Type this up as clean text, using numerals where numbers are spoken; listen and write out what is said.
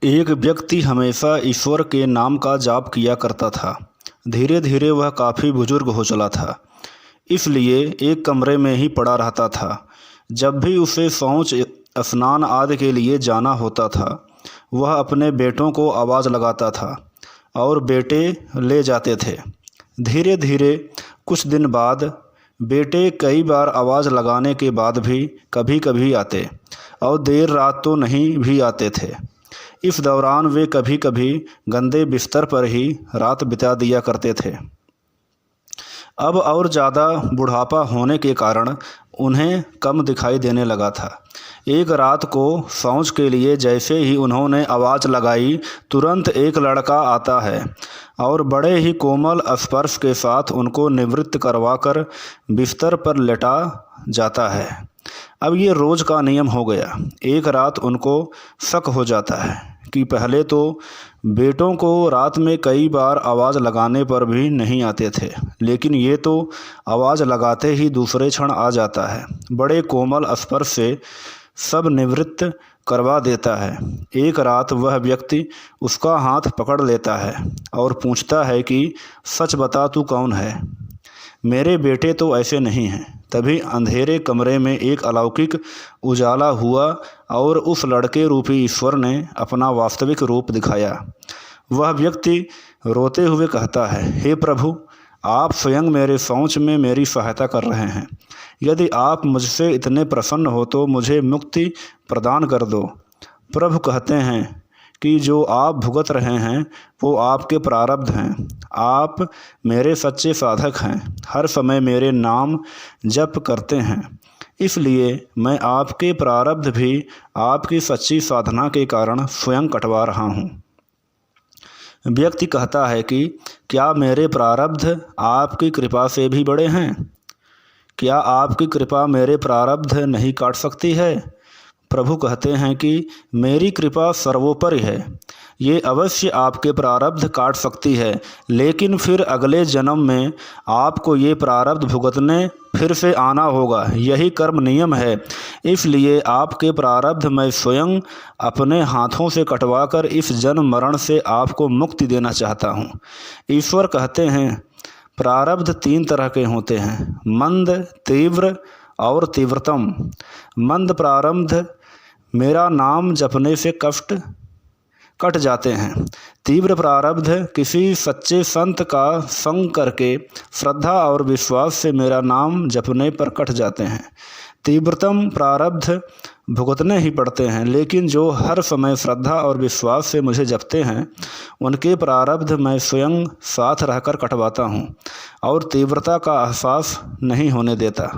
एक व्यक्ति हमेशा ईश्वर के नाम का जाप किया करता था। धीरे धीरे वह काफ़ी बुजुर्ग हो चला था, इसलिए एक कमरे में ही पड़ा रहता था। जब भी उसे शौच स्नान आदि के लिए जाना होता था, वह अपने बेटों को आवाज़ लगाता था और बेटे ले जाते थे। धीरे धीरे कुछ दिन बाद बेटे कई बार आवाज़ लगाने के बाद भी कभी कभी आते और देर रात तो नहीं भी आते थे। इस दौरान वे कभी कभी गंदे बिस्तर पर ही रात बिता दिया करते थे। अब और ज़्यादा बुढ़ापा होने के कारण उन्हें कम दिखाई देने लगा था। एक रात को शौच के लिए जैसे ही उन्होंने आवाज़ लगाई, तुरंत एक लड़का आता है और बड़े ही कोमल स्पर्श के साथ उनको निवृत्त करवाकर बिस्तर पर लेटा जाता है। अब ये रोज़ का नियम हो गया। एक रात उनको शक हो जाता है कि पहले तो बेटों को रात में कई बार आवाज़ लगाने पर भी नहीं आते थे, लेकिन ये तो आवाज़ लगाते ही दूसरे क्षण आ जाता है। बड़े कोमल स्पर्श से सब निवृत्त करवा देता है। एक रात वह व्यक्ति उसका हाथ पकड़ लेता है और पूछता है कि सच बता, तू कौन है? मेरे बेटे तो ऐसे नहीं हैं। तभी अंधेरे कमरे में एक अलौकिक उजाला हुआ और उस लड़के रूपी ईश्वर ने अपना वास्तविक रूप दिखाया। वह व्यक्ति रोते हुए कहता है, हे प्रभु, आप स्वयं मेरे शौच में मेरी सहायता कर रहे हैं। यदि आप मुझसे इतने प्रसन्न हो तो मुझे मुक्ति प्रदान कर दो। प्रभु कहते हैं कि जो आप भुगत रहे हैं वो आपके प्रारब्ध हैं। आप मेरे सच्चे साधक हैं, हर समय मेरे नाम जप करते हैं, इसलिए मैं आपके प्रारब्ध भी आपकी सच्ची साधना के कारण स्वयं कटवा रहा हूँ। व्यक्ति कहता है कि क्या मेरे प्रारब्ध आपकी कृपा से भी बड़े हैं? क्या आपकी कृपा मेरे प्रारब्ध नहीं काट सकती है? प्रभु कहते हैं कि मेरी कृपा सर्वोपरि है, ये अवश्य आपके प्रारब्ध काट सकती है, लेकिन फिर अगले जन्म में आपको ये प्रारब्ध भुगतने फिर से आना होगा। यही कर्म नियम है, इसलिए आपके प्रारब्ध मैं स्वयं अपने हाथों से कटवाकर इस जन्म मरण से आपको मुक्ति देना चाहता हूँ। ईश्वर कहते हैं प्रारब्ध 3 तरह के होते हैं, मंद, तीव्र और तीव्रतम। मंद प्रारब्ध मेरा नाम जपने से कष्ट कट जाते हैं। तीव्र प्रारब्ध किसी सच्चे संत का संग करके श्रद्धा और विश्वास से मेरा नाम जपने पर कट जाते हैं। तीव्रतम प्रारब्ध भुगतने ही पड़ते हैं, लेकिन जो हर समय श्रद्धा और विश्वास से मुझे जपते हैं उनके प्रारब्ध मैं स्वयं साथ रहकर कटवाता हूँ और तीव्रता का एहसास नहीं होने देता।